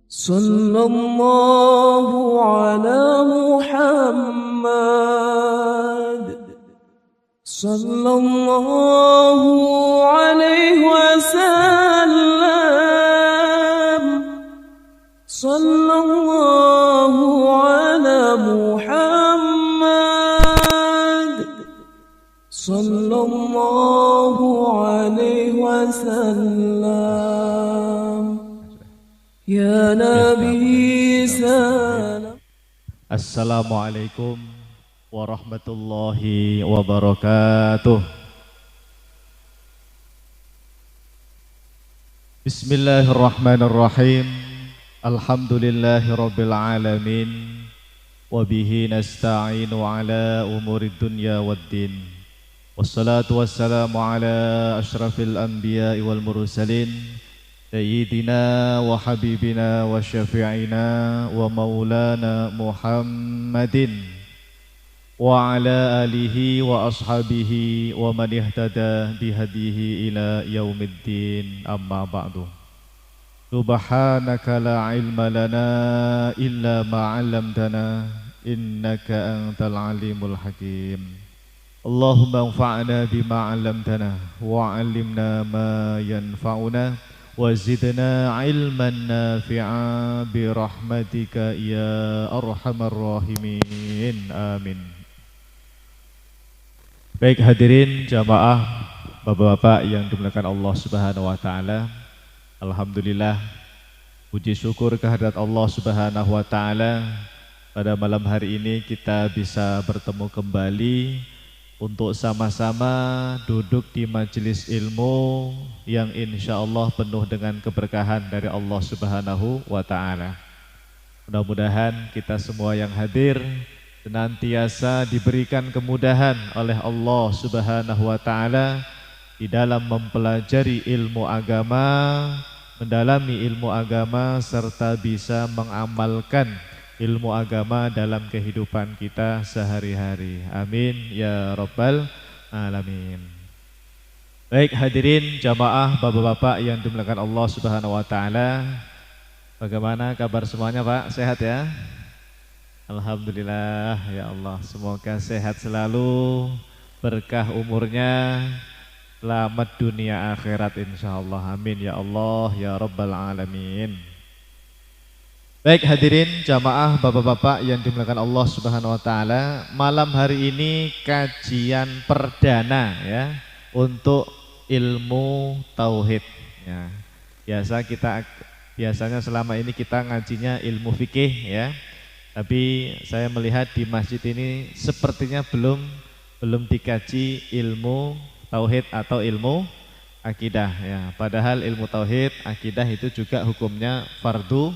صلى الله على محمد صلى الله عليه وسلم صلى الله على محمد صلى الله عليه وسلم يا نبي سلام. Assalamualaikum warahmatullahi wabarakatuh. Bismillahirrahmanirrahim. Alhamdulillahi rabbil alamin. Wabihi nasta'inu ala umurid dunya waddin. Wassalatu wassalamu ala ashrafil anbiya'i wal mursalin Sayyidina wa habibina wa syafi'ina wa maulana Muhammadin wa ala alihi wa ashabihi wa man ihtada bihadihi ila yaumiddin, amma ba'du. Subhanaka la ilma lana illa ma 'allamtana innaka antal alimul hakim. Allahumma anfa'na bima 'allamtana wa 'allimna ma yanfa'una wazidna ilman nafi'a birahmatika ya arhamar rahimin, amin. Baik hadirin jamaah, bapak-bapak yang dimuliakan Allah Subhanahu wa taala. Alhamdulillah, puji syukur kehadirat Allah Subhanahu wa taala, pada malam hari ini kita bisa bertemu kembali untuk sama-sama duduk di majelis ilmu yang insya Allah penuh dengan keberkahan dari Allah Subhanahu wa ta'ala. Mudah-mudahan kita semua yang hadir senantiasa diberikan kemudahan oleh Allah Subhanahu wa ta'ala di dalam mempelajari ilmu agama, mendalami ilmu agama, serta bisa mengamalkan ilmu agama dalam kehidupan kita sehari-hari. Amin ya rabbal alamin. Baik hadirin jamaah, bapak-bapak yang dimuliakan Allah Subhanahu wa taala. Bagaimana kabar semuanya, Pak? Sehat ya? Alhamdulillah ya Allah. Semoga sehat selalu, berkah umurnya, selamat dunia akhirat insyaallah. Amin ya Allah ya rabbal alamin. Baik hadirin jamaah, bapak-bapak yang dimuliakan Allah Subhanahu wa taala, malam hari ini kajian perdana ya untuk ilmu tauhid ya. Biasanya selama ini kita ngajinya ilmu fikih ya. Tapi saya melihat di masjid ini sepertinya belum dikaji ilmu tauhid atau ilmu akidah ya. Padahal ilmu tauhid, akidah itu juga hukumnya fardu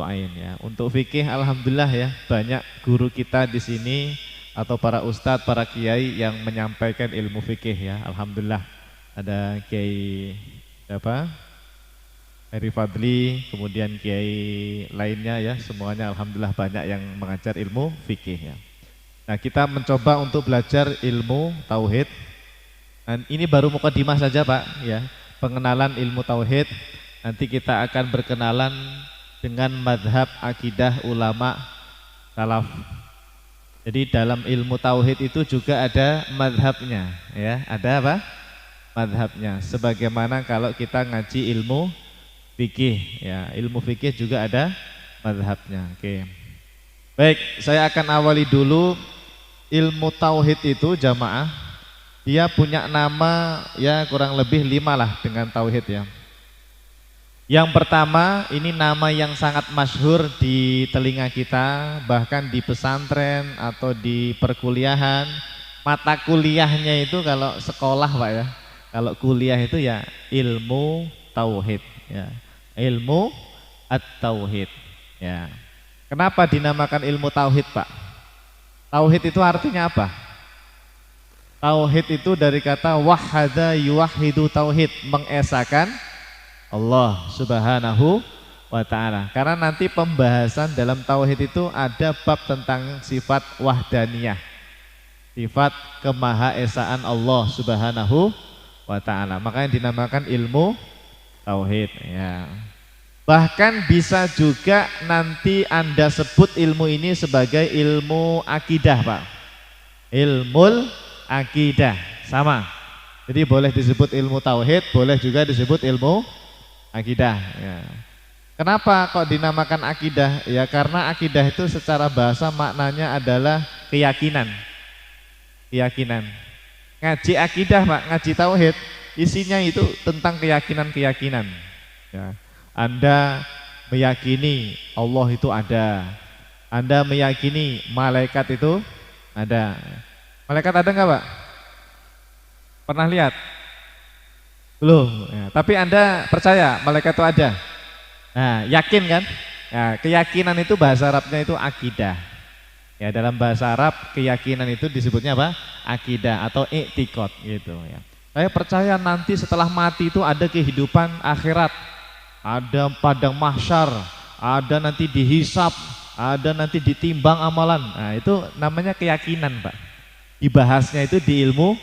ain ya. Untuk fikih alhamdulillah ya, banyak guru kita di sini atau para ustadz, para kiai yang menyampaikan ilmu fikih ya. Alhamdulillah. Ada Kiai Heri Fadli, kemudian kiai lainnya ya, semuanya alhamdulillah banyak yang mengajar ilmu fikih ya. Nah, kita mencoba untuk belajar ilmu tauhid. Dan ini baru mukadimah saja, Pak ya. Pengenalan ilmu tauhid. Nanti kita akan berkenalan dengan madhab akidah ulama salaf. Jadi dalam ilmu tauhid itu juga ada madhabnya ya. Ada apa? Madhabnya. Sebagaimana kalau kita ngaji ilmu fikih ya, ilmu fikih juga ada madhabnya. Oke. Baik, saya akan awali dulu. Ilmu tauhid itu jamaah, dia punya nama ya kurang lebih 5 lah dengan tauhid ya. Yang pertama, ini nama yang sangat masyhur di telinga kita, bahkan di pesantren atau di perkuliahan. Mata kuliahnya itu kalau sekolah Pak ya, kalau kuliah itu ya ilmu tauhid ya, ilmu at-tauhid ya. Kenapa dinamakan ilmu tauhid Pak? Tauhid itu artinya apa? Tauhid itu dari kata wahada yuwahidu tauhid, mengesakan Allah Subhanahu wa ta'ala. Karena nanti pembahasan dalam tauhid itu ada bab tentang sifat wahdaniyah, sifat kemahaesaan Allah Subhanahu wa ta'ala. Makanya dinamakan ilmu tauhid ya. Bahkan bisa juga nanti Anda sebut ilmu ini sebagai ilmu akidah, Pak. Ilmu akidah, sama. Jadi boleh disebut ilmu tauhid, boleh juga disebut ilmu akidah. Ya. Kenapa kok dinamakan akidah? Ya karena akidah itu secara bahasa maknanya adalah keyakinan. Keyakinan. Ngaji akidah, Pak, ngaji tauhid, isinya itu tentang keyakinan-keyakinan. Ya. Anda meyakini Allah itu ada. Anda meyakini malaikat itu ada. Malaikat ada nggak, Pak? Pernah lihat? Belum. Ya, tapi Anda percaya malaikat itu ada? Nah, yakin kan? Ya, keyakinan itu bahasa Arabnya itu akidah. Ya, dalam bahasa Arab keyakinan itu disebutnya apa? Akidah atau i'tiqad gitu ya. Saya percaya nanti setelah mati itu ada kehidupan akhirat. Ada padang mahsyar, ada nanti dihisap, ada nanti ditimbang amalan. Nah, itu namanya keyakinan, Pak. Dibahasnya itu di ilmu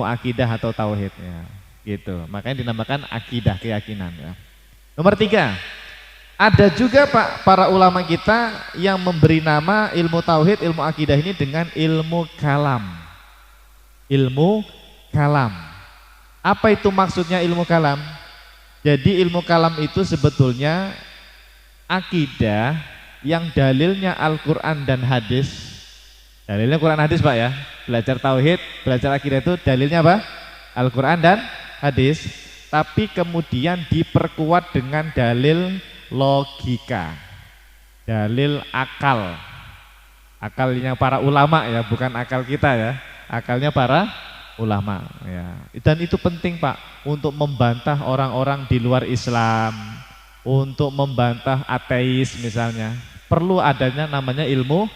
akidah atau tauhid ya. Gitu. Makanya dinamakan akidah, keyakinan ya. Nomor 3, ada juga, Pak, para ulama kita yang memberi nama ilmu tauhid, ilmu akidah ini dengan ilmu kalam. Ilmu kalam. Apa itu maksudnya ilmu kalam? Jadi ilmu kalam itu sebetulnya akidah yang dalilnya Al-Quran dan hadis. Dalilnya Quran hadis, Pak ya. Belajar tauhid, belajar akidah itu dalilnya apa? Al-Quran dan hadis. Tapi kemudian diperkuat dengan dalil logika, dalil akal. Akalnya para ulama ya, bukan akal kita ya. Akalnya para ulama ya. Dan itu penting, Pak, untuk membantah orang-orang di luar Islam, untuk membantah ateis misalnya. Perlu adanya namanya ilmu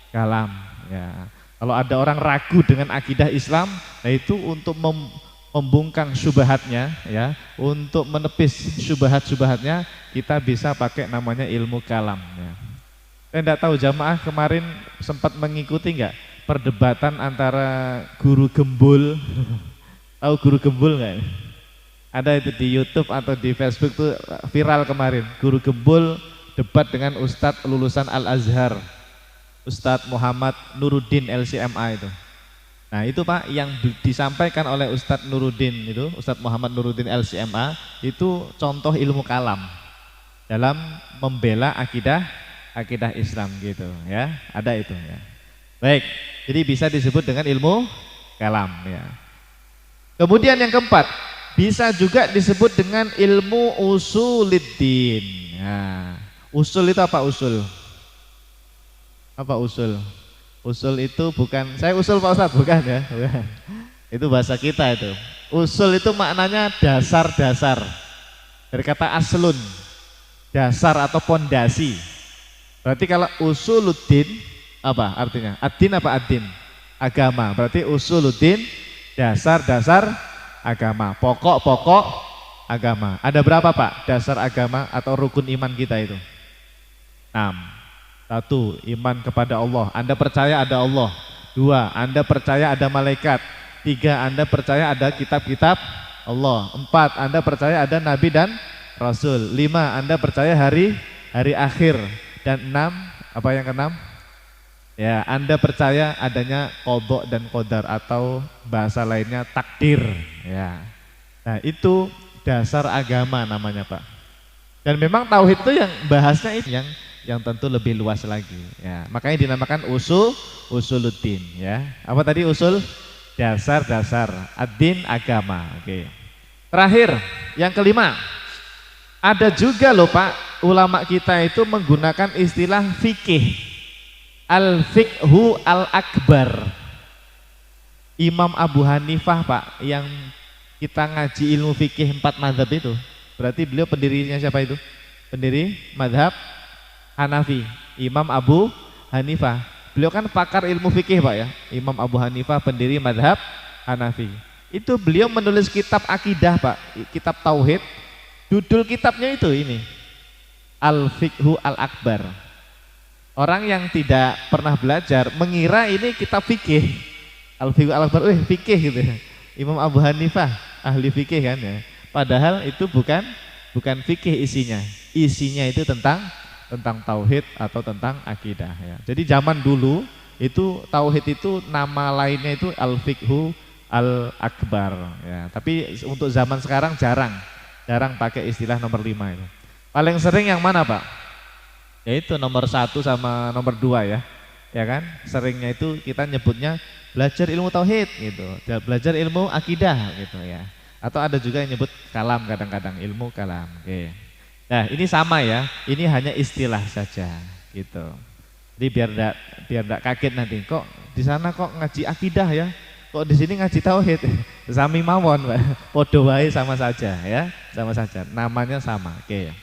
kalam ya. Kalau ada orang ragu dengan akidah Islam, nah itu untuk membungkang syubhatnya ya, untuk menepis syubhat-syubhatnya, kita bisa pakai namanya ilmu kalam ya. Saya enggak tahu jamaah kemarin sempat mengikuti enggak perdebatan antara guru gembul. Tahu guru gembul enggak? Ada itu di YouTube atau di Facebook tuh viral kemarin. Guru gembul debat dengan Ustadz lulusan Al-Azhar, Ustadz Muhammad Nuruddin LCMA itu. Nah itu, Pak, yang disampaikan oleh Ustadz Nuruddin itu, Ustadz Muhammad Nuruddin LCMA itu contoh ilmu kalam dalam membela akidah Islam gitu ya. Ada itu ya. Baik, jadi bisa disebut dengan ilmu kalam ya. Kemudian yang keempat, bisa juga disebut dengan ilmu usuluddin. Nah, usul itu apa usul? Apa usul? Usul itu bukan, saya usul Pak Ustadz, bukan ya. Itu bahasa kita itu. Usul itu maknanya dasar-dasar. Dari kata aslun, dasar atau pondasi. Berarti kalau usuluddin apa artinya? Ad-din apa ad-din? Agama. Berarti usuluddin dasar-dasar agama, pokok-pokok agama. Ada berapa, Pak, dasar agama atau rukun iman kita itu? 6. 1, iman kepada Allah. Anda percaya ada Allah. 2, Anda percaya ada malaikat. 3, Anda percaya ada kitab-kitab Allah. 4, Anda percaya ada nabi dan rasul. 5, Anda percaya hari akhir. Dan 6, apa yang ke-6? Ya, Anda percaya adanya qadha dan qadar atau bahasa lainnya takdir ya. Nah, itu dasar agama namanya, Pak. Dan memang tauhid itu yang bahasnya itu yang tentu lebih luas lagi ya. Makanya dinamakan usuluddin ya. Apa tadi usul? Dasar-dasar ad-din agama. Oke. Terakhir, yang kelima. Ada juga loh, Pak, ulama kita itu menggunakan istilah fikih. Al-fiqhu al-akbar. Imam Abu Hanifah, Pak, yang kita ngaji ilmu fikih 4 mazhab itu. Berarti beliau pendirinya siapa itu? Pendiri mazhab Hanafi, Imam Abu Hanifah. Beliau kan pakar ilmu fikih, Pak ya. Imam Abu Hanifah pendiri mazhab Hanafi. Itu beliau menulis kitab akidah, Pak, kitab tauhid. Judul kitabnya itu ini, Al-Fiqhu Al-Akbar. Orang yang tidak pernah belajar mengira ini kitab fikih. Al-Fiqhu Al-Akbar, fikih gitu ya. Imam Abu Hanifah ahli fikih kan ya. Padahal itu bukan fikih isinya. isinya itu tentang tauhid atau tentang akidah ya. Jadi zaman dulu itu tauhid itu nama lainnya itu al-fiqhu al-akbar ya. Tapi untuk zaman sekarang jarang pakai istilah nomor 5 itu. Paling sering yang mana Pak? Yaitu nomor 1 sama nomor 2 ya. Ya kan? Seringnya itu kita nyebutnya belajar ilmu tauhid gitu. Belajar ilmu akidah gitu ya. Atau ada juga yang nyebut kalam kadang-kadang, ilmu kalam. Oke. Nah, ini sama ya. Ini hanya istilah saja gitu. Jadi biar enggak kaget nanti. Kok di sana kok ngaji akidah ya? Kok di sini ngaji tauhid? Sami mawon, Pak. Padha wae sama saja ya. Sama saja. Namanya sama. Oke.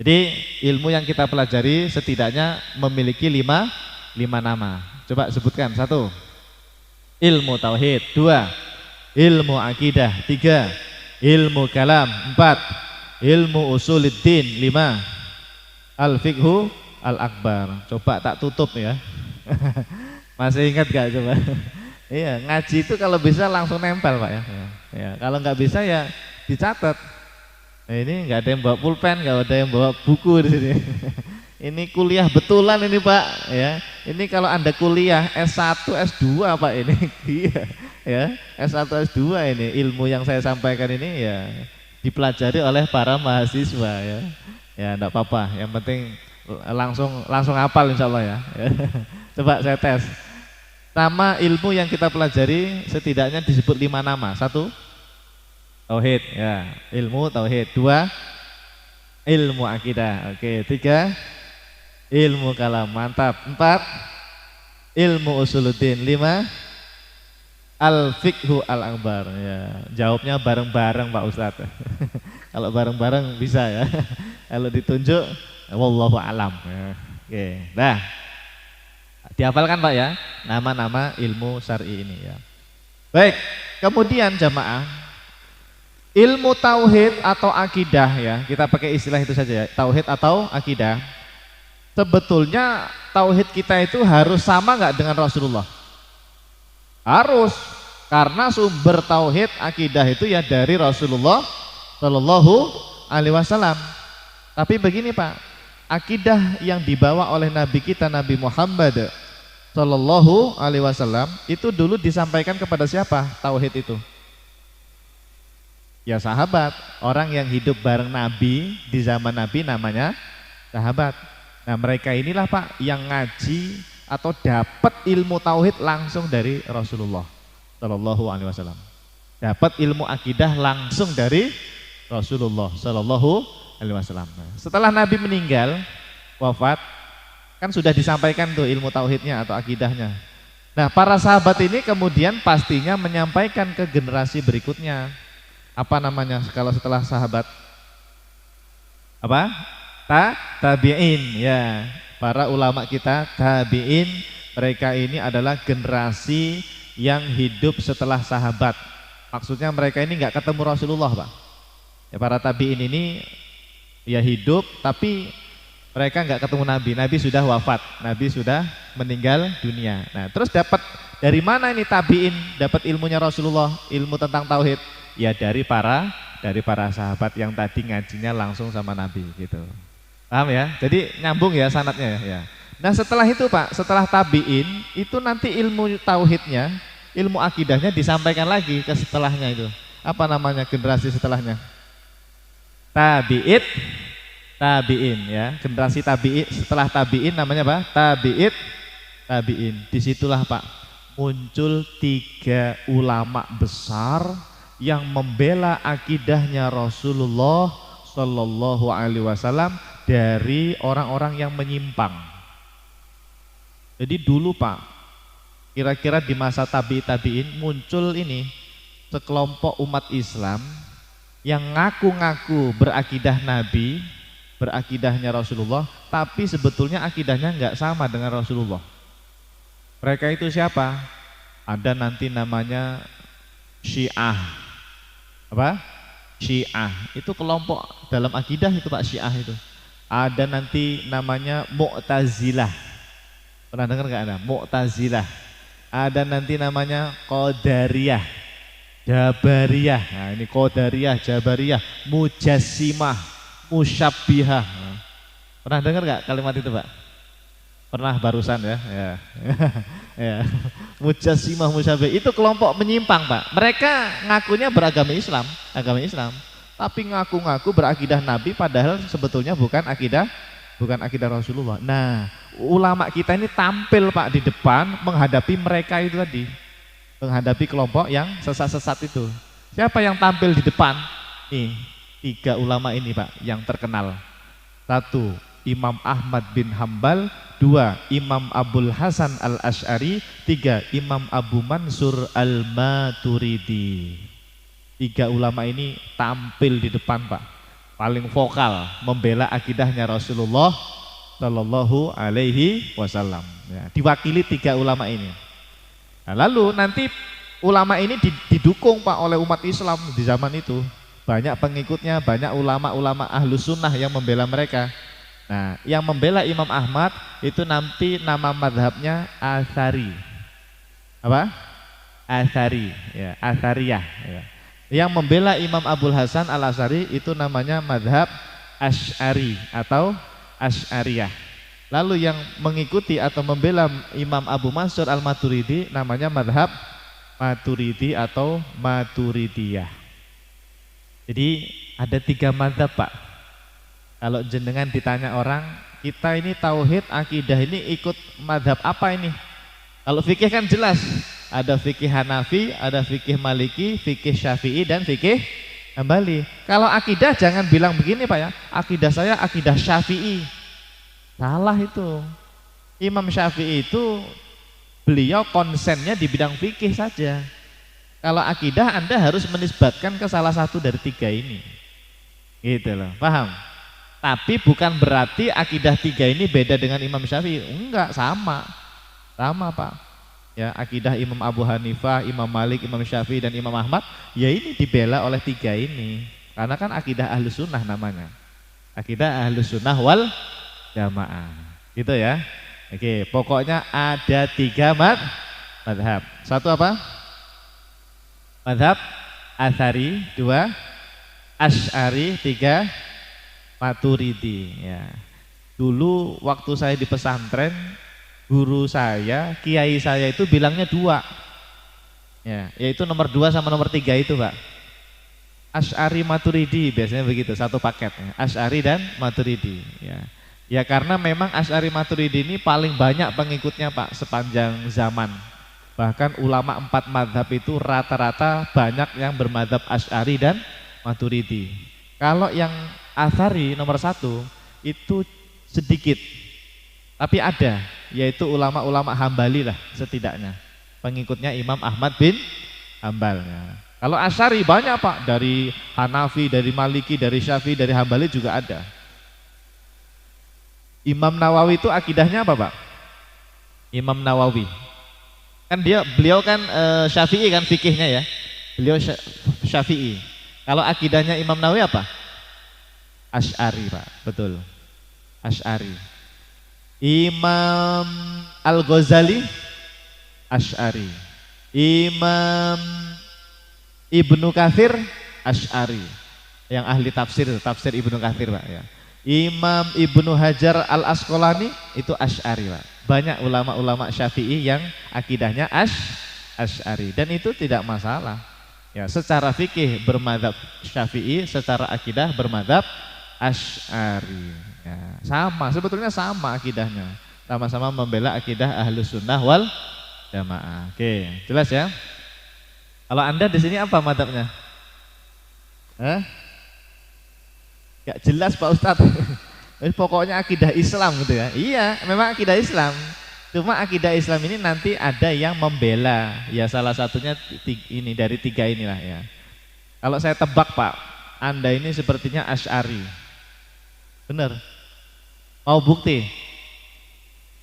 Jadi ilmu yang kita pelajari setidaknya memiliki 5 nama. Coba sebutkan. 1. Ilmu tauhid. 2. Ilmu akidah. 3. Ilmu kalam. 4. Ilmu usuluddin. 5. Al-fiqhu al-akbar. Coba tak tutup ya. Masih ingat gak coba? Iya, ngaji itu kalau bisa langsung nempel Pak ya. Ya, kalau nggak bisa ya dicatat. Nah, ini nggak ada yang bawa pulpen, nggak ada yang bawa buku di sini. Ini kuliah betulan ini Pak ya. Ini kalau Anda kuliah S1, S2 Pak ini. Iya ya, S1, S2 ini ilmu yang saya sampaikan ini ya dipelajari oleh para mahasiswa ya. Ya enggak apa-apa, yang penting langsung hafal insyaallah ya. Coba saya tes. Nama ilmu yang kita pelajari setidaknya disebut 5 nama. 1. Tauhid ya, ilmu tauhid. 2. Ilmu akidah. Oke, 3. Ilmu kalam. Mantap. 4. Ilmu usuluddin. 5. Al-fiqhu al-akbar ya. Jawabnya bareng-bareng Pak Ustadz. Kalau bareng-bareng bisa ya. Kalau ditunjuk wallahu alam ya. Oke. Nah, dihafalkan Pak ya, nama-nama ilmu syar'i ini ya. Baik, kemudian jamaah, ilmu tauhid atau akidah ya, kita pakai istilah itu saja ya, tauhid atau akidah. Sebetulnya tauhid kita itu harus sama nggak dengan Rasulullah? Harus, karena sumber tauhid akidah itu ya dari Rasulullah Shallallahu Alaihi Wasallam. Tapi begini Pak, akidah yang dibawa oleh Nabi kita Nabi Muhammad Sallallahu Alaihi Wasallam itu dulu disampaikan kepada siapa? Tauhid itu ya sahabat, orang yang hidup bareng Nabi di zaman Nabi namanya sahabat. Nah mereka inilah Pak yang ngaji atau dapat ilmu tauhid langsung dari Rasulullah Sallallahu Alaihi Wasallam, dapat ilmu akidah langsung dari Rasulullah Sallallahu Alaihi Wasallam. Setelah Nabi meninggal wafat, kan sudah disampaikan tuh ilmu tauhidnya atau akidahnya. Nah para sahabat ini kemudian pastinya menyampaikan ke generasi berikutnya. Apa namanya kalau setelah sahabat? Apa? Tabi'in ya. Para ulama kita tabi'in, mereka ini adalah generasi yang hidup setelah sahabat. Maksudnya mereka ini nggak ketemu Rasulullah Pak ya. Para tabi'in ini ya hidup tapi mereka nggak ketemu Nabi. Nabi sudah wafat, Nabi sudah meninggal dunia. Nah terus dapat dari mana ini tabiin dapat ilmunya Rasulullah, ilmu tentang tauhid? Ya dari para sahabat yang tadi ngajinya langsung sama Nabi gitu. Paham ya? Jadi nyambung ya sanadnya ya. Nah setelah itu Pak, setelah tabiin itu nanti ilmu tauhidnya, ilmu akidahnya disampaikan lagi ke setelahnya itu. Apa namanya generasi setelahnya? Tabiin ya, generasi tabiin. Setelah tabiin namanya apa? Tabiin. Disitulah Pak muncul 3 ulama besar yang membela akidahnya Rasulullah Shallallahu Alaihi Wasallam dari orang-orang yang menyimpang. Jadi dulu Pak, kira-kira di masa tabiin muncul ini sekelompok umat Islam yang ngaku-ngaku berakidah Nabi, berakidahnya Rasulullah, tapi sebetulnya akidahnya nggak sama dengan Rasulullah. Mereka itu siapa? Ada nanti namanya Syiah. Apa? Syiah. Itu kelompok dalam akidah itu Pak, Syiah itu. Ada nanti namanya Mu'tazilah. Pernah dengar nggak Anda? Mu'tazilah. Ada nanti namanya Qadariyah, Jabariyah. Nah, ini Qadariyah, Jabariyah, Mujassimah, Musyabbihah. Nah, Pernah dengar nggak kalimat itu Pak? Pernah barusan ya. Ya. Ya. Mujassimah musyabbih itu kelompok menyimpang Pak. Mereka ngakunya beragama Islam, agama Islam, tapi ngaku-ngaku berakidah Nabi padahal sebetulnya bukan akidah Rasulullah. Nah, ulama kita ini tampil Pak di depan menghadapi mereka itu tadi. Menghadapi kelompok yang sesat-sesat itu. Siapa yang tampil di depan? Nih, 3 ulama ini Pak yang terkenal. 1, Imam Ahmad bin Hambal, 2, Imam Abul Hasan Al-Asy'ari, 3, Imam Abu Mansur Al-Maturidi. 3 ulama ini tampil di depan Pak, paling vokal membela akidahnya Rasulullah Shallallahu Alaihi Wasallam. Ya, diwakili 3 ulama ini. Nah, lalu nanti ulama ini didukung Pak oleh umat Islam di zaman itu. Banyak pengikutnya, banyak ulama-ulama ahlus sunnah yang membela mereka. Nah, yang membela Imam Ahmad itu nanti nama madhabnya Asy'ari. Apa? Asy'ari, ya, Asy'ariyah. Ya. Yang membela Imam Abul Hasan Al-Asy'ari itu namanya madhab Asy'ari atau Asy'ariyah. Lalu yang mengikuti atau membela Imam Abu Mansur Al-Maturidi namanya madhab Maturidi atau Maturidiyah. Jadi ada 3 madhab Pak. Kalau jenengan ditanya orang, kita ini tauhid, akidah ini ikut madhab apa ini? Kalau fikih kan jelas, ada fikih Hanafi, ada fikih Maliki, fikih Syafi'i dan fikih Hambali. Kalau akidah jangan bilang begini Pak ya, akidah saya akidah Syafi'i. Salah itu. Imam Syafi'i itu beliau konsennya di bidang fikih saja. Kalau akidah Anda harus menisbatkan ke salah satu dari 3 ini. Gitu loh, paham? Tapi bukan berarti akidah 3 ini beda dengan Imam Syafi'i. Enggak, sama. Sama Pak. Ya, akidah Imam Abu Hanifah, Imam Malik, Imam Syafi'i dan Imam Ahmad, ya ini dibela oleh 3 ini. Karena kan akidah Ahlus Sunnah namanya. Akidah Ahlus Sunnah wal Jamaah. Gitu ya. Oke, pokoknya ada 3 madhab. 1 apa? Madhab Asy'ari, 2 Asy'ari, 3 Maturidi. Ya. Dulu waktu saya di pesantren, guru saya, kiai saya itu bilangnya 2. Ya, yaitu nomor 2 sama nomor 3 itu Pak. Asy'ari Maturidi biasanya begitu, satu paket. Ya. Asy'ari dan Maturidi. Ya. Ya karena memang Asy'ari Maturidi ini paling banyak pengikutnya Pak sepanjang zaman. Bahkan ulama 4 madhab itu rata-rata banyak yang bermadhab Asy'ari dan Maturidi. Kalau yang Asy'ari nomor 1 itu sedikit, tapi ada, yaitu ulama-ulama Hambali lah setidaknya, pengikutnya Imam Ahmad bin Hambal. Kalau Asy'ari banyak Pak, dari Hanafi, dari Maliki, dari Syafi'i, dari Hambali juga ada. Imam Nawawi itu akidahnya apa Pak? Imam Nawawi kan beliau kan Syafi'i kan fikihnya ya, beliau Syafi'i. Kalau akidahnya Imam Nawawi apa? Asy'ari Pak, betul, Asy'ari. Imam Al-Ghazali Asy'ari. Imam Ibnu Katsir Asy'ari, yang ahli tafsir Ibnu Katsir Pak ya. Imam Ibnu Hajar Al-Asqalani itu Asy'ari Pak. Banyak ulama-ulama Syafi'i yang akidahnya Asy'ari, dan itu tidak masalah. Ya, secara fikih bermadzhab Syafi'i, secara akidah bermadzhab Asy'ari. Ya, sama, sebetulnya sama akidahnya. Sama-sama membela akidah Ahlus Sunnah wal Jamaah. Oke, jelas ya? Kalau Anda di sini apa madzhabnya? Gak jelas Pak Ustadz. Pokoknya akidah Islam gitu ya. Iya, memang akidah Islam. Cuma akidah Islam ini nanti ada yang membela. Ya salah satunya ini dari 3 inilah ya. Kalau saya tebak Pak, Anda ini sepertinya Asy'ari. Bener? Mau bukti?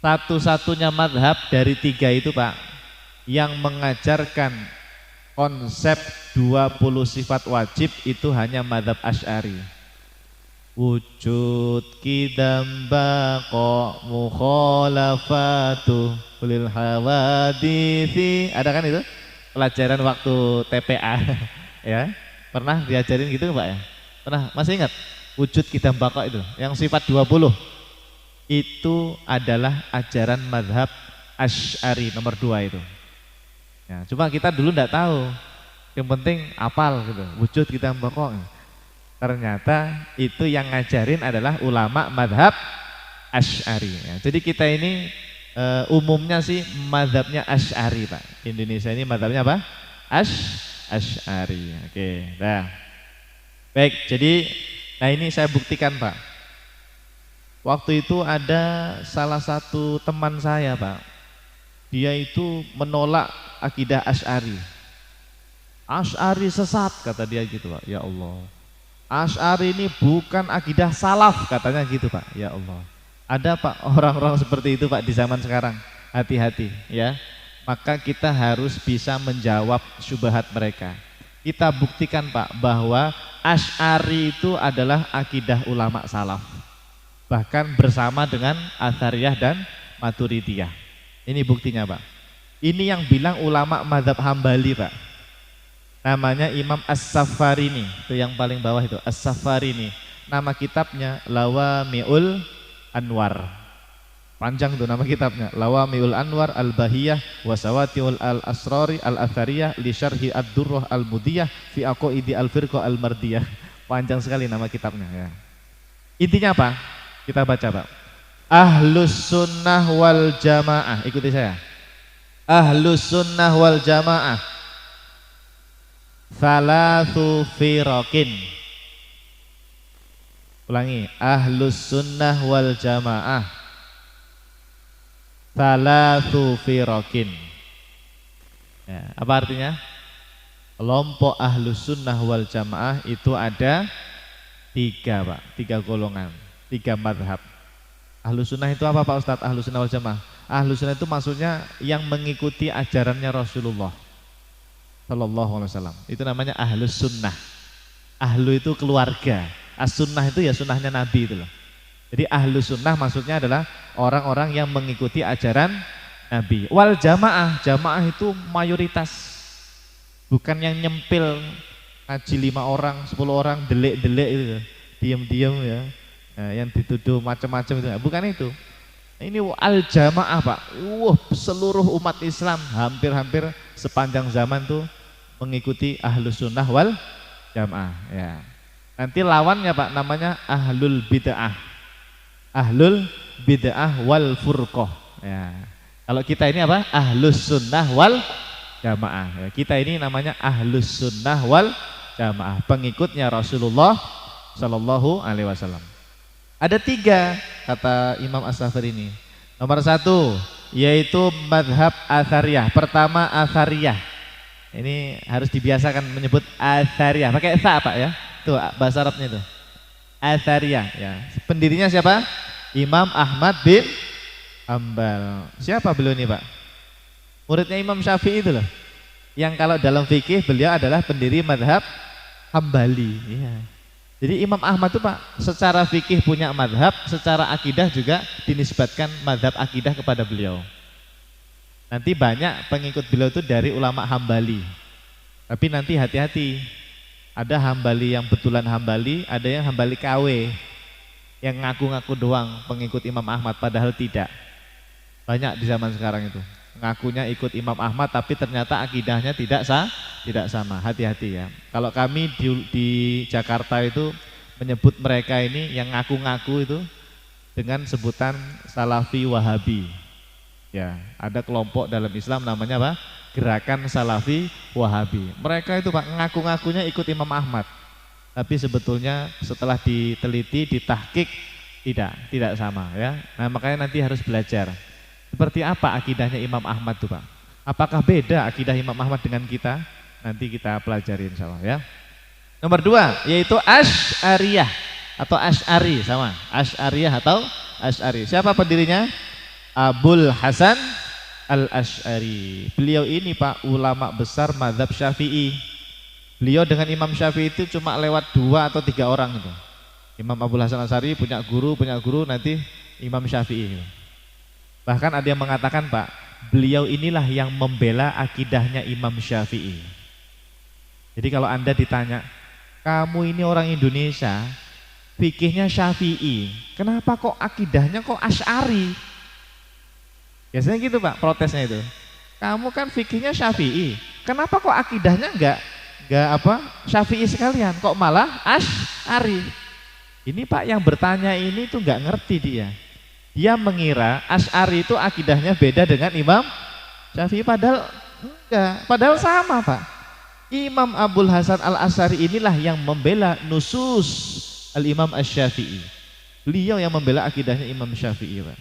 Satu-satunya madhab dari 3 itu Pak, yang mengajarkan konsep 20 sifat wajib itu hanya madhab Asy'ari. Wujud kidam baqa mukhalafatu lil hawaditsi. Ada kan itu? Pelajaran waktu TPA ya. Pernah diajarin gitu Pak ya? Pernah? Masih ingat? Wujud kidam baqa itu, yang sifat 20. itu adalah ajaran madhab Asy'ari nomor 2 itu. Ya, cuma kita dulu tidak tahu. Yang penting apal gitu, wujud kita pokok. Ternyata itu yang ngajarin adalah ulama madhab Asy'ari. Ya, jadi kita ini umumnya sih madhabnya Asy'ari, Pak. Indonesia ini madhabnya apa? Asy'ari. Oke, nah. Baik, jadi nah ini saya buktikan, Pak. Waktu itu ada salah satu teman saya, Pak. Dia itu menolak akidah Asy'ari. Asy'ari sesat, kata dia gitu, Pak. Ya Allah. Asy'ari ini bukan akidah salaf, katanya gitu, Pak. Ya Allah. Ada, Pak, orang-orang seperti itu, Pak, di zaman sekarang. Hati-hati, ya. Maka kita harus bisa menjawab syubhat mereka. Kita buktikan, Pak, bahwa Asy'ari itu adalah akidah ulama salaf. Bahkan bersama dengan Athariyah dan Maturidiyah. Ini buktinya, Pak. Ini yang bilang ulama mazhab Hambali, Pak. Namanya Imam As-Safarini, itu yang paling bawah itu, As-Safarini. Nama kitabnya Lawami'ul Anwar. Panjang tuh nama kitabnya, Lawami'ul Anwar Al-Bahiyah Wasawati'ul Al-Asrari Al-Athariyah Li Syarhi Ad-Durrah Al-Mudiyah Fi Aqaidi Al-Firqah Al-Mardiyah. Panjang sekali nama kitabnya, ya. Intinya apa? Kita baca, Pak. Ahlus sunnah wal jamaah, ikuti saya. Ahlus sunnah wal jamaah Thalathu firaqin. Ulangi, Ahlus sunnah wal jamaah Thalathu firaqin. Ya, apa artinya? Kelompok Ahlus sunnah wal jamaah itu ada 3, Pak, 3 golongan, 3 madhab. Ahlus sunnah itu apa, Pak Ustadz? Ahlus sunnah wal jamaah. Ahlus sunnah itu maksudnya yang mengikuti ajarannya Rasulullah Sallallahu Alaihi Wasallam. Itu namanya ahlus sunnah. Ahlu itu keluarga. As-sunnah itu ya sunnahnya Nabi itu loh. Jadi ahlus sunnah maksudnya adalah orang-orang yang mengikuti ajaran Nabi. Wal jamaah, jamaah itu mayoritas. Bukan yang nyempil ngaji 5 orang, 10 orang, delik-delik itu, diam-diam ya. Nah, yang dituduh macam-macam itu, bukan itu. Ini al-jamaah, Pak. Seluruh umat Islam hampir-hampir sepanjang zaman tuh mengikuti ahlus sunnah wal jamaah, ya. Nanti lawannya, Pak, namanya ahlul bid'ah. Ahlul bid'ah wal furqah, ya. Kalau kita ini apa? Ahlus sunnah wal jamaah, ya. Kita ini namanya ahlus sunnah wal jamaah, pengikutnya Rasulullah Sallallahu Alaihi Wasallam. Ada 3 kata Imam As-Safarini. Nomor 1 yaitu madhab Athariyah. Pertama Athariyah. Ini harus dibiasakan menyebut Athariyah. Pakai tha, Pak, ya. Tuh bahasa Arabnya itu. Athariyah, ya. Pendirinya siapa? Imam Ahmad bin Hanbal. Siapa beliau ini, Pak? Muridnya Imam Syafi'i itu loh. Yang kalau dalam fikih beliau adalah pendiri madhab Hambali, ya. Jadi Imam Ahmad itu, Pak, secara fikih punya madhab, secara akidah juga dinisbatkan madhab akidah kepada beliau. Nanti banyak pengikut beliau itu dari ulama Hambali. Tapi nanti hati-hati, ada Hambali yang betulan Hambali, ada yang Hambali KW, yang ngaku-ngaku doang pengikut Imam Ahmad, padahal tidak. Banyak di zaman sekarang itu, ngakunya ikut Imam Ahmad tapi ternyata akidahnya tidak sama. Hati-hati, ya. Kalau kami di Jakarta itu menyebut mereka ini yang ngaku-ngaku itu dengan sebutan Salafi Wahabi. Ya, ada kelompok dalam Islam namanya apa? Gerakan Salafi Wahabi. Mereka itu, Pak, ngaku-ngakunya ikut Imam Ahmad. Tapi sebetulnya setelah diteliti, ditahkik tidak sama, ya. Nah, makanya nanti harus belajar. Seperti apa akidahnya Imam Ahmad tuh, Pak? Apakah beda akidah Imam Ahmad dengan kita? Nanti kita pelajari insya Allah, ya. Nomor 2 yaitu Asy'ariyah atau Asy'ari, sama. Asy'ariyah atau Asy'ari. Siapa pendirinya? Abul Hasan Al-Asy'ari. Beliau ini, Pak, ulama besar mazhab Syafi'i. Beliau dengan Imam Syafi'i itu cuma lewat 2 atau 3 orang itu. Imam Abul Hasan Al-Asy'ari punya guru, nanti Imam Syafi'i. Bahkan ada yang mengatakan, Pak, beliau inilah yang membela akidahnya Imam Syafi'i. Jadi kalau Anda ditanya, kamu ini orang Indonesia, fikihnya Syafi'i, kenapa kok akidahnya kok Asy'ari? Biasanya gitu Pak, protesnya itu. Kamu kan fikihnya Syafi'i, kenapa kok akidahnya enggak Syafi'i sekalian, kok malah Asy'ari? Ini Pak yang bertanya ini tuh enggak ngerti dia. Dia mengira Asy'ari itu akidahnya beda dengan Imam Syafi'i, padahal enggak, padahal sama Pak. Imam Abul Hasan Al-Asy'ari inilah yang membela nusus Al-Imam Asy-Syafi'i. Beliau yang membela akidahnya Imam Syafi'i Pak.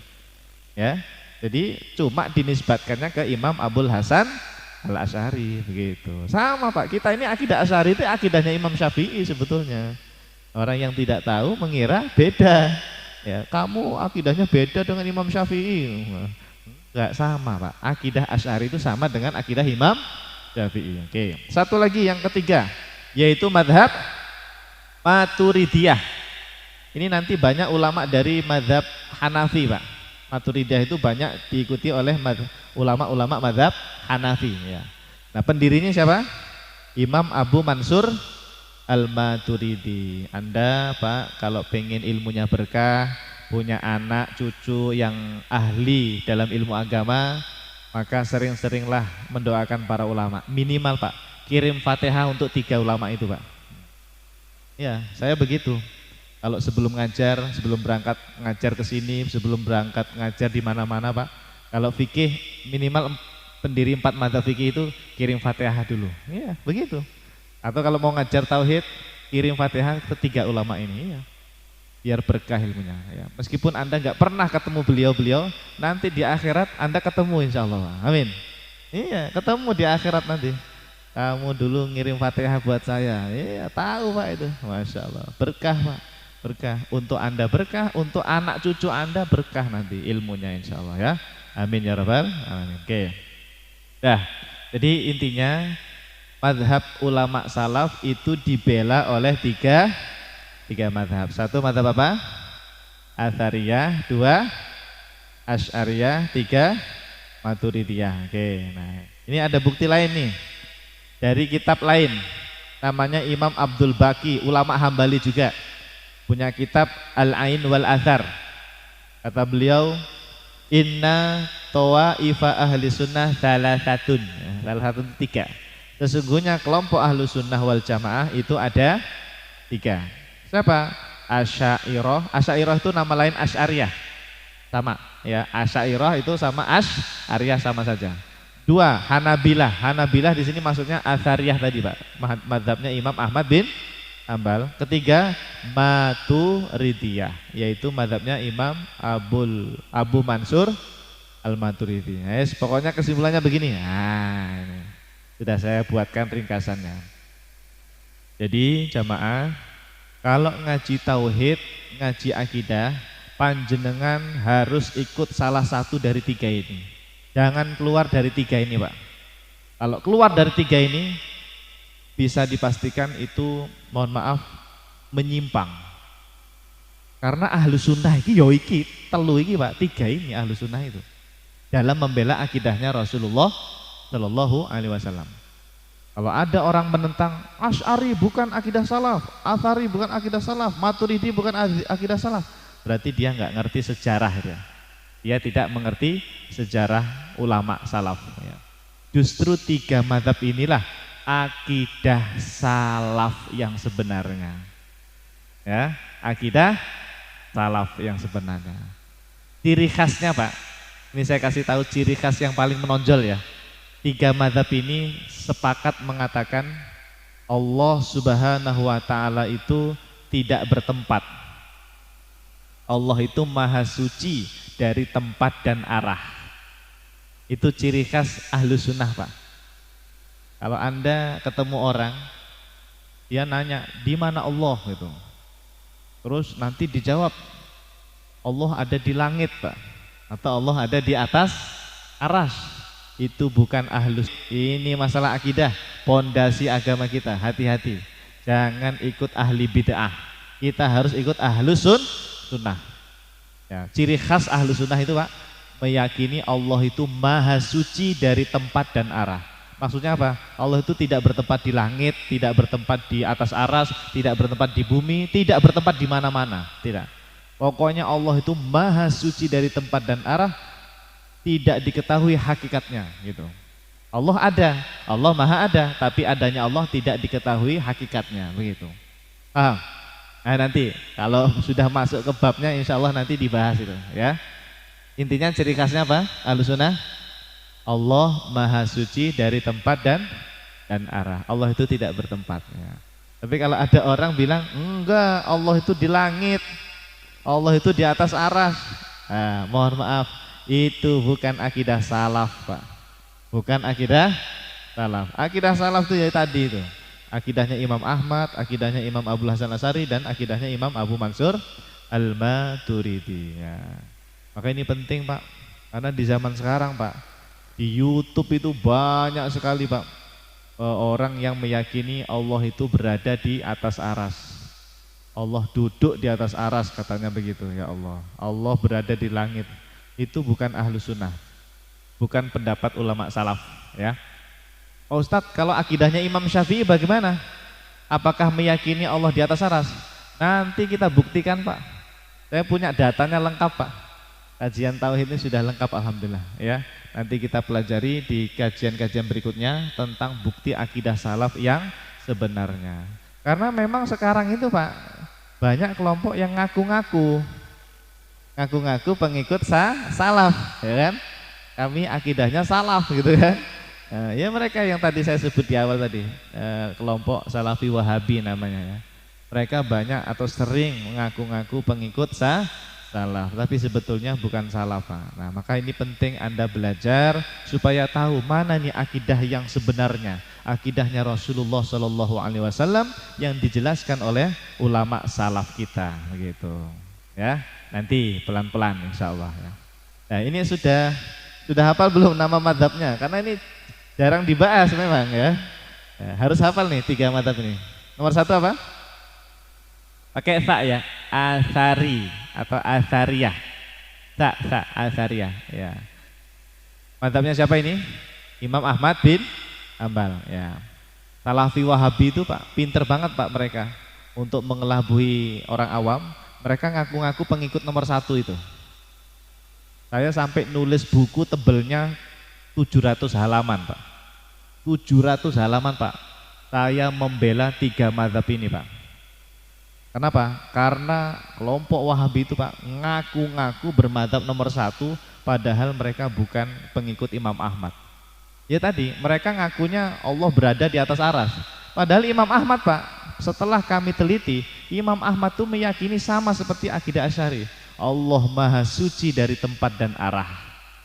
Ya, jadi cuma dinisbatkannya ke Imam Abul Hasan Al-Asy'ari begitu. Sama Pak, kita ini akidah Asy'ari itu akidahnya Imam Syafi'i sebetulnya. Orang yang tidak tahu mengira beda. Ya, kamu akidahnya beda dengan Imam Syafi'i. Enggak sama Pak. Akidah Asy'ari itu sama dengan akidah Imam Syafi'i. Oke. Satu lagi yang ketiga, yaitu mazhab Maturidiyah. Ini nanti banyak ulama dari mazhab Hanafi Pak. Maturidiyah itu banyak diikuti oleh ulama-ulama mazhab Hanafi ya. Nah, pendirinya siapa? Imam Abu Mansur Al-Maturidi. Anda Pak kalau pengen ilmunya berkah, punya anak cucu yang ahli dalam ilmu agama, maka sering-seringlah mendoakan para ulama. Minimal Pak, kirim Fatihah untuk 3 ulama itu Pak. Ya, saya begitu. Kalau sebelum ngajar, sebelum berangkat ngajar ke sini, sebelum berangkat ngajar di mana-mana Pak, kalau fikih minimal pendiri 4 mazhab fikih itu kirim Fatihah dulu. Iya, begitu. Atau kalau mau ngajar tauhid, kirim Fatihah ke 3 ulama ini. Iya. Biar berkah ilmunya. Ya. Meskipun Anda nggak pernah ketemu beliau-beliau, nanti di akhirat Anda ketemu insya Allah. Amin. Iya, ketemu di akhirat nanti. Kamu dulu ngirim Fatihah buat saya. Iya, tahu Pak itu. Masya Allah. Berkah Pak. Berkah. Untuk Anda berkah, untuk anak cucu Anda berkah nanti ilmunya insya Allah ya. Amin ya rabbal alamin. Oke. Dah. Jadi intinya mazhab ulama salaf itu dibela oleh tiga mazhab. Satu mazhab apa? Atsariyah, 2 Asy'ariyah, 3 Maturidiyah. Oke, nah ini ada bukti lain nih dari kitab lain, namanya Imam Abdul Baqi, ulama Hambali juga, punya kitab Al-Ain wal Athar. Kata beliau, inna tawaifa ahli sunnah salasatun, salah satu 3. Sesungguhnya kelompok ahlu sunnah wal jamaah itu ada 3. Siapa? Asy'ariyah. Asy'ariyah itu nama lain Asy'ariyah. Sama ya, Asy'ariyah itu sama Asy'ariyah sama saja. 2 Hanabilah. Hanabilah di sini maksudnya Atsariyah tadi Pak. Mazhabnya Imam Ahmad bin Hambal. 3 Maturidiyah, yaitu mazhabnya Imam Abu Mansur Al-Maturidi. Pokoknya kesimpulannya begini. Nah, ini sudah saya buatkan ringkasannya. Jadi jamaah, kalau ngaji tauhid, ngaji akidah, panjenengan harus ikut salah satu dari 3 ini. Jangan keluar dari 3 ini Pak. Kalau keluar dari 3 ini, bisa dipastikan itu, mohon maaf, menyimpang. Karena ahlu sunnah ini, yo iki, telu iki Pak, 3 ini ahlu sunnah itu. Dalam membela akidahnya Rasulullah Shallallahu Alaihi Wasallam. Kalau ada orang menentang Asy'ari bukan akidah salaf, Atsari bukan akidah salaf, Maturidi bukan akidah salaf, berarti dia nggak ngerti sejarah ya. Dia tidak mengerti sejarah ulama salaf ya. Justru 3 mazhab inilah akidah salaf yang sebenarnya. Ya, akidah salaf yang sebenarnya. Ciri khasnya Pak, ini saya kasih tahu ciri khas yang paling menonjol ya. 3 mazhab ini sepakat mengatakan Allah Subhanahu wa Ta'ala itu tidak bertempat. Allah itu maha suci dari tempat dan arah. Itu ciri khas ahlu sunnah Pak. Kalau Anda ketemu orang, dia nanya di mana Allah gitu, terus nanti dijawab Allah ada di langit Pak, atau Allah ada di atas arsy. Itu bukan ahlus. Ini masalah akidah, pondasi agama kita. Hati-hati, jangan ikut ahli bid'ah. Kita harus ikut ahlus sunnah ya. Ciri khas ahlus sunnah itu Pak, meyakini Allah itu maha suci dari tempat dan arah. Maksudnya apa? Allah itu tidak bertempat di langit, tidak bertempat di atas aras, tidak bertempat di bumi, tidak bertempat di mana-mana, tidak. Pokoknya Allah itu maha suci dari tempat dan arah, tidak diketahui hakikatnya gitu. Allah ada, Allah maha ada, tapi adanya Allah tidak diketahui hakikatnya, begitu. Paham? Nah, nanti kalau sudah masuk ke babnya insya Allah nanti dibahas itu ya. Intinya ciri khasnya apa? Ahlussunnah, Allah maha suci dari tempat dan arah. Allah itu tidak bertempat ya. Tapi kalau ada orang bilang enggak, Allah itu di langit, Allah itu di atas aras, nah, mohon maaf, itu bukan akidah salaf Pak. Bukan akidah salaf. Akidah salaf itu ya tadi itu, akidahnya Imam Ahmad, akidahnya Imam Abdul Hasan Asy'ari, dan akidahnya Imam Abu Mansur Al-Maturidi ya. Maka ini penting Pak, karena di zaman sekarang Pak, di YouTube itu banyak sekali Pak orang yang meyakini Allah itu berada di atas aras. Allah duduk di atas aras katanya begitu ya Allah. Allah berada di langit. Itu bukan Ahlussunnah, bukan pendapat ulama salaf ya. Pak Ustadz, kalau akidahnya Imam Syafi'i bagaimana? Apakah meyakini Allah di atas aras? Nanti kita buktikan Pak. Saya punya datanya lengkap Pak. Kajian tauhid ini sudah lengkap alhamdulillah ya. Nanti kita pelajari di kajian-kajian berikutnya tentang bukti akidah salaf yang sebenarnya. Karena memang sekarang itu Pak, banyak kelompok yang ngaku-ngaku pengikut salaf, ya kan? Kami akidahnya salaf gitu kan? Ya mereka yang tadi saya sebut di awal tadi, kelompok Salafi Wahabi namanya ya. Mereka banyak atau sering mengaku-ngaku pengikut salaf, tapi sebetulnya bukan salaf. Nah, maka ini penting Anda belajar supaya tahu mana nih akidah yang sebenarnya, akidahnya Rasulullah Shallallahu Alaihi Wasallam yang dijelaskan oleh ulama salaf kita, begitu. Ya, nanti pelan-pelan insya Allah. Ya. Nah, ini sudah hafal belum nama madhabnya? Karena ini jarang dibahas memang ya. Harus hafal nih 3 madhab ini. Nomor 1 apa? Pakai sa ya, asari atau asariyah. Sa asariyah ya. Madhabnya siapa ini? Imam Ahmad bin Hambal ya. Salafi Wahabi itu Pak, pinter banget Pak mereka untuk mengelabui orang awam. Mereka ngaku-ngaku pengikut nomor 1 itu. Saya sampai nulis buku tebelnya 700 halaman Pak. 700 halaman Pak. Saya membela 3 madhab ini Pak. Kenapa? Karena kelompok Wahabi itu Pak ngaku-ngaku bermadhab nomor 1 padahal mereka bukan pengikut Imam Ahmad. Ya tadi mereka ngakunya Allah berada di atas aras. Padahal Imam Ahmad Pak, setelah kami teliti, Imam Ahmad itu meyakini sama seperti akidah Asy'ari. Allah maha suci dari tempat dan arah.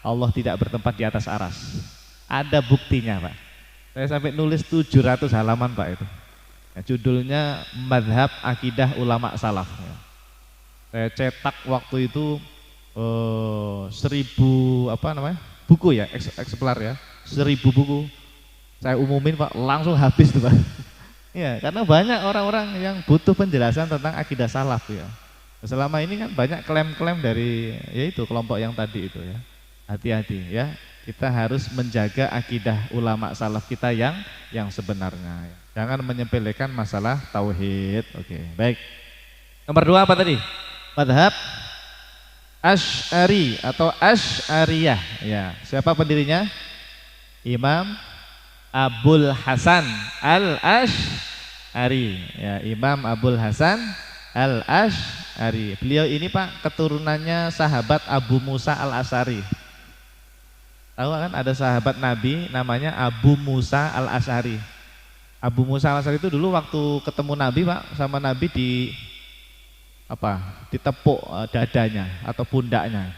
Allah tidak bertempat di atas aras. Ada buktinya Pak. Saya sampai nulis 700 halaman Pak itu. Ya, judulnya Madhab Akidah Ulama Salaf. Ya. Saya cetak waktu itu 1000 buku ya, eksemplar ya, 1000 buku. Saya umumin Pak, langsung habis tuh Pak. Ya, karena banyak orang-orang yang butuh penjelasan tentang akidah salaf ya. Selama ini kan banyak klaim-klaim dari yaitu kelompok yang tadi itu ya. Hati-hati ya. Kita harus menjaga akidah ulama salaf kita yang sebenarnya. Jangan menyepelekan masalah tauhid. Oke, baik. Nomor 2 apa tadi? Madhab Asy'ari atau Asy'ariyah. Ya, siapa pendirinya? Imam Abul Hasan Al-Asy'ari. Ya, Imam Abul Hasan Al-Asy'ari. Beliau ini Pak keturunannya sahabat Abu Musa Al-Asy'ari. Tahu kan ada sahabat Nabi namanya Abu Musa Al-Asy'ari. Abu Musa Al-Asy'ari itu dulu waktu ketemu Nabi Pak, sama Nabi ditepuk dadanya atau pundaknya.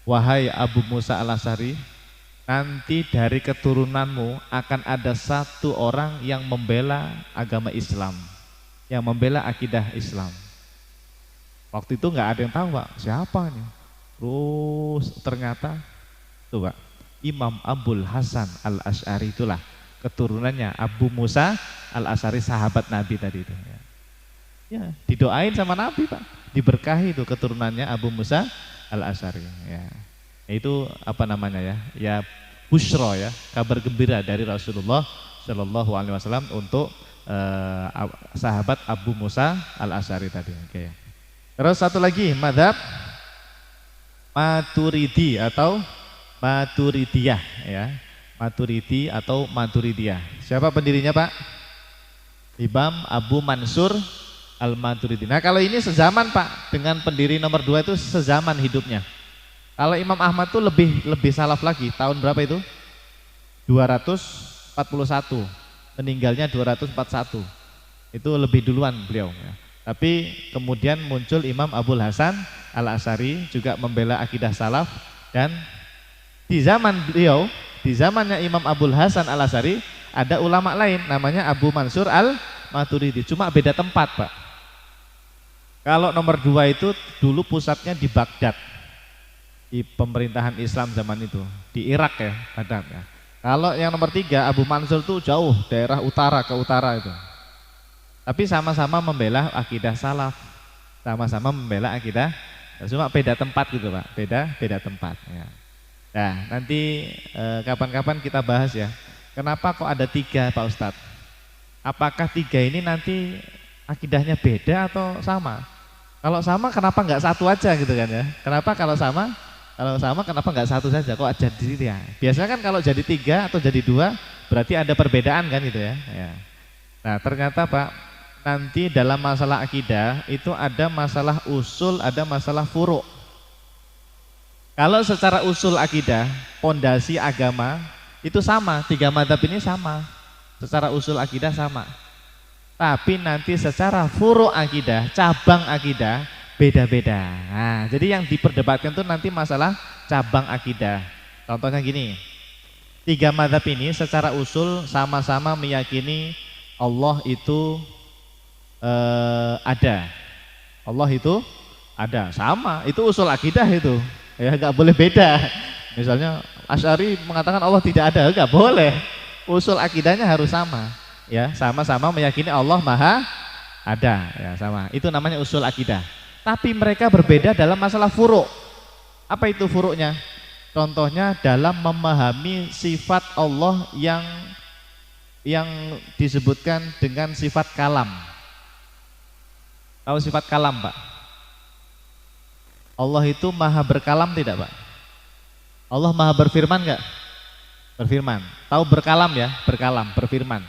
Wahai Abu Musa Al-Asy'ari, nanti dari keturunanmu akan ada 1 orang yang membela agama Islam, yang membela akidah Islam. Waktu itu nggak ada yang tahu Pak, siapa nih. Terus ternyata tuh Pak, Imam Abul Hasan Al-Asy'ari itulah keturunannya Abu Musa Al-Asy'ari, sahabat Nabi tadi itu. Ya, didoain sama Nabi Pak, diberkahi itu keturunannya Abu Musa Al-Asy'ari. Ya, itu apa namanya ya? Ya busyra ya, kabar gembira dari Rasulullah Shallallahu Alaihi Wasallam untuk sahabat Abu Musa Al-Asy'ari tadi. Oke. Terus satu lagi mazhab Maturidi atau Maturidiyah ya. Maturidi atau Maturidiyah. Siapa pendirinya, Pak? Imam Abu Mansur Al-Maturidi. Nah, kalau ini sezaman, Pak, dengan pendiri nomor 2 itu sezaman hidupnya. Kalau Imam Ahmad tuh lebih salaf lagi. Tahun berapa itu? 241. Meninggalnya 241. Itu lebih duluan beliau ya. Tapi kemudian muncul Imam Abul Hasan Al-Asy'ari juga membela akidah salaf, dan di zaman beliau, di zamannya Imam Abul Hasan Al-Asy'ari ada ulama lain namanya Abu Mansur Al-Maturidi, cuma beda tempat, Pak. Kalau nomor 2 itu dulu pusatnya di Baghdad, di pemerintahan Islam zaman itu, di Irak ya, Baghdad ya. Kalau yang nomor 3 Abu Mansur itu jauh, daerah utara ke utara itu. Tapi sama-sama membela akidah salaf, sama-sama membela akidah, cuma beda tempat gitu, Pak, beda tempat ya. Nah, nanti kapan-kapan kita bahas ya, kenapa kok ada 3, Pak Ustadz? Apakah 3 ini nanti akidahnya beda atau sama? Kalau sama kenapa nggak satu aja gitu kan ya? Kenapa kalau sama kenapa nggak satu saja? Kok ada di sini ya? Biasanya kan kalau jadi 3 atau jadi 2 berarti ada perbedaan kan gitu ya? Ya. Nah, ternyata, Pak, nanti dalam masalah akidah itu ada masalah usul, ada masalah furu'. Kalau secara usul akidah, pondasi agama itu sama, 3 mazhab ini sama. Secara usul akidah sama. Tapi nanti secara furu' akidah, cabang akidah beda-beda. Nah, jadi yang diperdebatkan itu nanti masalah cabang akidah. Contohnya gini. 3 mazhab ini secara usul sama-sama meyakini Allah itu ada. Allah itu ada, sama, itu usul akidah itu. Ya nggak boleh beda. Misalnya Asy'ari mengatakan Allah tidak ada, nggak boleh. Usul akidahnya harus sama. Ya, sama-sama meyakini Allah Maha ada, ya sama. Itu namanya usul akidah. Tapi mereka berbeda dalam masalah furu'. Apa itu furu'nya? Contohnya dalam memahami sifat Allah yang disebutkan dengan sifat kalam. Tahu sifat kalam, Pak? Allah itu maha berkalam tidak, Pak? Allah maha berfirman enggak? Berfirman. Tahu berkalam ya? Berkalam, berfirman.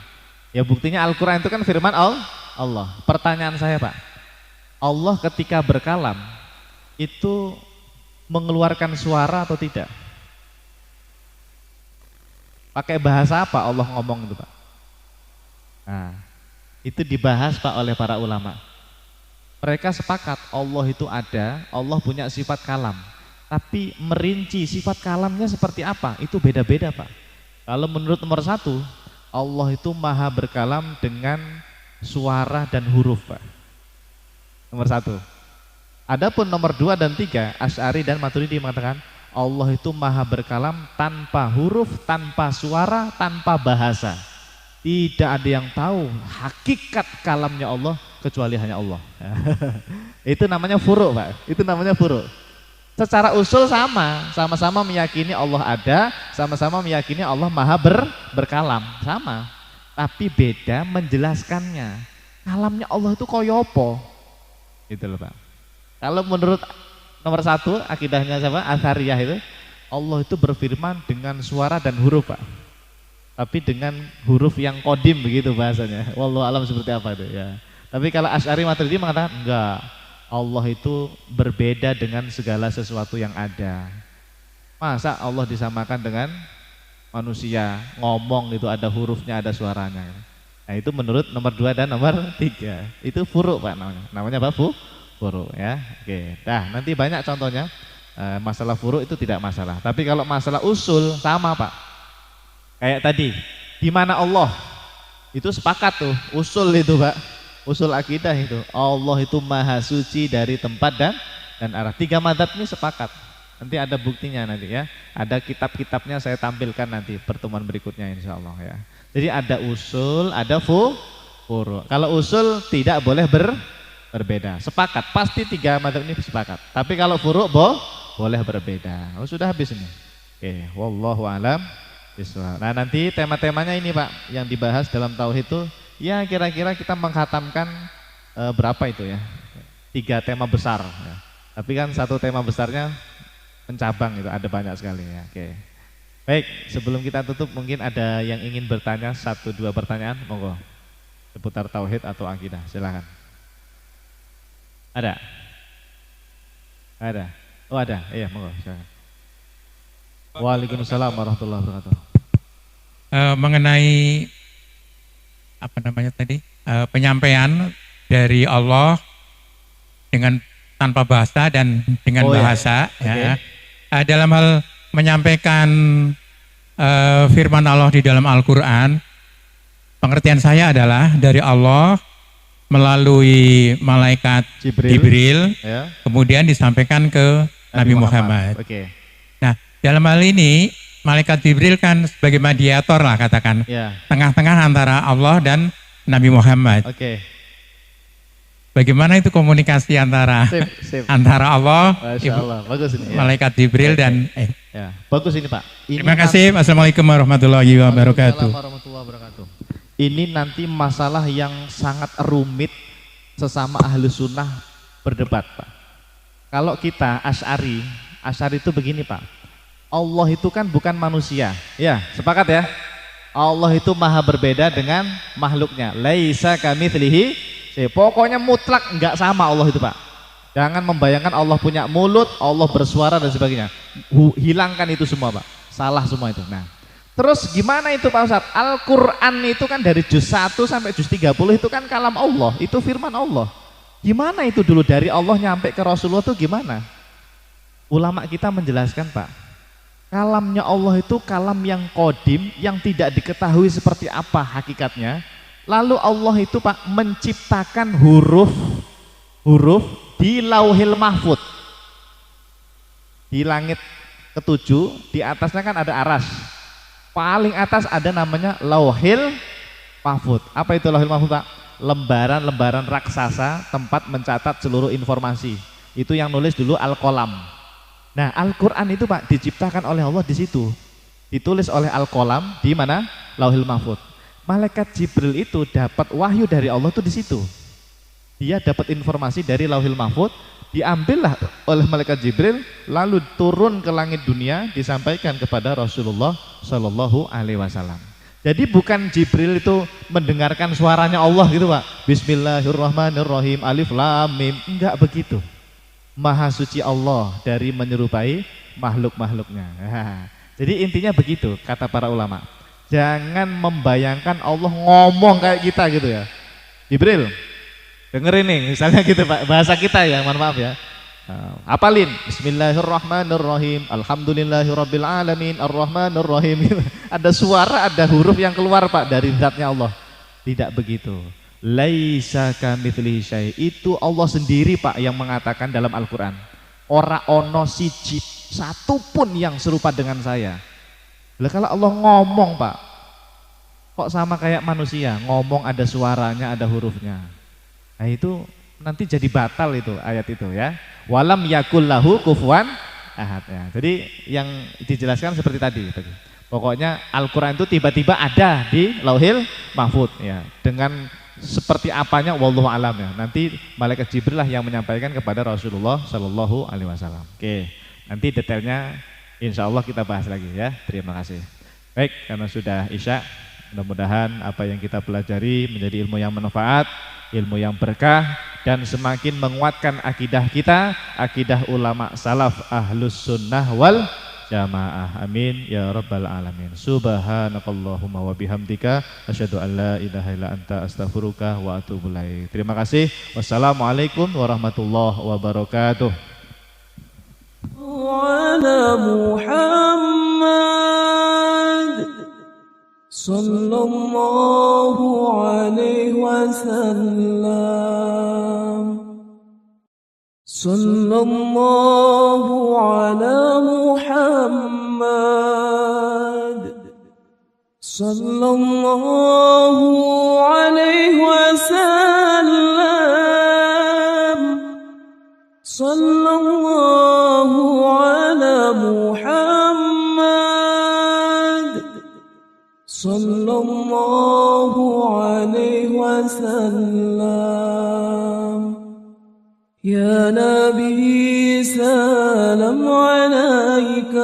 Ya buktinya Al-Quran itu kan firman Allah. Pertanyaan saya, Pak, Allah ketika berkalam itu mengeluarkan suara atau tidak? Pakai bahasa apa Allah ngomong itu, Pak? Nah, itu dibahas, Pak, oleh para ulama. Mereka sepakat Allah itu ada, Allah punya sifat kalam. Tapi merinci sifat kalamnya seperti apa, itu beda-beda, Pak. Kalau menurut nomor 1, Allah itu maha berkalam dengan suara dan huruf, Pak. Nomor 1. Adapun nomor 2 dan 3, Asy'ari dan Maturidi mengatakan Allah itu maha berkalam tanpa huruf, tanpa suara, tanpa bahasa. Tidak ada yang tahu hakikat kalamnya Allah kecuali hanya Allah. Itu namanya furu', Pak. Itu namanya furu'. Secara usul sama-sama meyakini Allah ada, sama-sama meyakini Allah maha berkalam, sama. Tapi beda menjelaskannya. Kalamnya Allah itu koyo apa? Gitu loh, Pak. Kalau menurut nomor 1 akidahnya siapa? Asy'ariyah itu, Allah itu berfirman dengan suara dan huruf, Pak. Tapi dengan huruf yang kodim begitu bahasanya. Wallahu alam seperti apa itu ya. Tapi kalau Asy'ari Maturidi mengatakan enggak. Allah itu berbeda dengan segala sesuatu yang ada. Masa Allah disamakan dengan manusia, ngomong itu ada hurufnya, ada suaranya. Nah, itu menurut nomor 2 dan nomor 3. Itu furu', Pak, namanya. Namanya apa? Furu' ya. Oke. Nah, nanti banyak contohnya. Masalah furu' itu tidak masalah. Tapi kalau masalah usul sama, Pak. Kayak tadi, di mana Allah? Itu sepakat tuh, usul itu, Pak. Usul akidah itu. Allah itu maha suci dari tempat dan arah. 3 mazhab ini sepakat. Nanti ada buktinya nanti ya. Ada kitab-kitabnya saya tampilkan nanti pertemuan berikutnya insyaallah ya. Jadi ada usul, ada furu'. Kalau usul tidak boleh berbeda. Sepakat, pasti 3 mazhab ini sepakat. Tapi kalau furu' boleh berbeda. Oh, sudah habis ini. Oke, wallahu alam Iswa. Nah, nanti tema-temanya ini Pak, yang dibahas dalam tauhid itu ya kira-kira kita menghatamkan berapa itu ya? 3 tema besar ya. Tapi kan satu tema besarnya mencabang itu, ada banyak sekali ya. Oke. Baik, sebelum kita tutup mungkin ada yang ingin bertanya 1-2 pertanyaan, monggo. Seputar tauhid atau akidah, silakan. Ada? Ada. Oh, ada. Iya, monggo, silakan. Waalaikumsalam warahmatullahi wabarakatuh. Mengenai apa namanya tadi, penyampaian dari Allah dengan tanpa bahasa dan dengan bahasa, ya. Dalam hal menyampaikan firman Allah di dalam Al-Quran, pengertian saya adalah dari Allah melalui malaikat Jibril, ya. Kemudian disampaikan ke Nabi Muhammad. Oke. Nah, dalam hal ini malaikat Jibril kan sebagai mediator lah katakan, Ya. tengah-tengah antara Allah dan Nabi Muhammad. Oke. Bagaimana itu komunikasi antara Sip. antara Allah, Masya Allah. Bagus ini. Ya. malaikat Jibril dan Ya, bagus ini Pak. Terima kasih. Assalamualaikum warahmatullahi wabarakatuh. Warahmatullahi wabarakatuh. Ini nanti masalah yang sangat rumit sesama ahlu sunnah berdebat Pak. Kalau kita Asy'ari itu begini Pak. Allah itu kan bukan manusia. Ya, sepakat ya? Allah itu maha berbeda dengan makhluknya. Laisa kamitslihi. Pokoknya mutlak enggak sama Allah itu Pak. Jangan membayangkan Allah punya mulut, Allah bersuara dan sebagainya. Hilangkan itu semua Pak. Salah semua itu. Nah, terus gimana itu Pak Ustadz? Al-Quran itu kan dari juz 1 sampai juz 30 itu kan kalam Allah. Itu firman Allah. Gimana itu dulu dari Allah nyampe ke Rasulullah itu gimana? Ulama kita menjelaskan Pak. Kalamnya Allah itu kalam yang qadim, yang tidak diketahui seperti apa hakikatnya. Lalu Allah itu Pak menciptakan huruf di Lauhil Mahfud, di langit ketujuh, di atasnya kan ada aras, paling atas ada namanya Lauhil Mahfud. Apa itu Lauhil Mahfud Pak? Lembaran-lembaran raksasa tempat mencatat seluruh informasi. Itu yang nulis dulu Al-Qalam. Nah, Al-Quran itu Pak diciptakan oleh Allah di situ, ditulis oleh Al-Qalam di mana? Lauhil Mahfud. Malaikat Jibril itu dapat wahyu dari Allah tuh di situ. Dia dapat informasi dari Lauhil Mahfud, diambillah oleh malaikat Jibril, lalu turun ke langit dunia, disampaikan kepada Rasulullah Shallallahu Alaihi Wasallam. Jadi bukan Jibril itu mendengarkan suaranya Allah gitu Pak. Bismillahirrahmanirrahim, alif lam mim, enggak begitu. Maha suci Allah dari menyerupai makhluk-makhluknya. Jadi intinya begitu kata para ulama. Jangan membayangkan Allah ngomong kayak kita gitu ya. Jibril, dengerin nih, misalnya gitu Pak, bahasa kita ya, mohon maaf ya. Apalin, Bismillahirrahmanirrahim, Alhamdulillahirabbil alamin, Arrahmanirrahim. Ada suara, ada huruf yang keluar Pak dari zatnya Allah. Tidak begitu. Laisa kamitslihi syai'. Itu Allah sendiri Pak yang mengatakan dalam Al-Qur'an. Ora ono siji satupun yang serupa dengan saya. Lah kalau Allah ngomong Pak, kok sama kayak manusia, ngomong ada suaranya, ada hurufnya. Nah itu nanti jadi batal itu ayat itu ya. Walam yakul lahu kufuwan ahad ya. Jadi yang dijelaskan seperti tadi. Pokoknya Al-Quran itu tiba-tiba ada di Lauhil Mahfud ya. Dengan seperti apanya wallahu alam ya. Nanti malaikat Jibril lah yang menyampaikan kepada Rasulullah Shallallahu Alaihi Wasallam. Oke, nanti detailnya insya Allah kita bahas lagi ya. Terima kasih. Baik, karena sudah Isya, mudah-mudahan apa yang kita pelajari menjadi ilmu yang bermanfaat, ilmu yang berkah, dan semakin menguatkan akidah kita, akidah ulama salaf ahlus sunnah wal jamaah. Amin ya rabbal alamin. Subhanakallahumma wa bihamdika asyhadu an la ilaha illa anta astaghfiruka wa atubu ilaik. Terima kasih. Wassalamualaikum warahmatullahi wabarakatuh. وعلى محمد صلى الله عليه وسلم صلى الله على محمد صلى الله عليه وسلم صلى الله على محمد صلى الله عليه وسلم يا نبي سلام عليك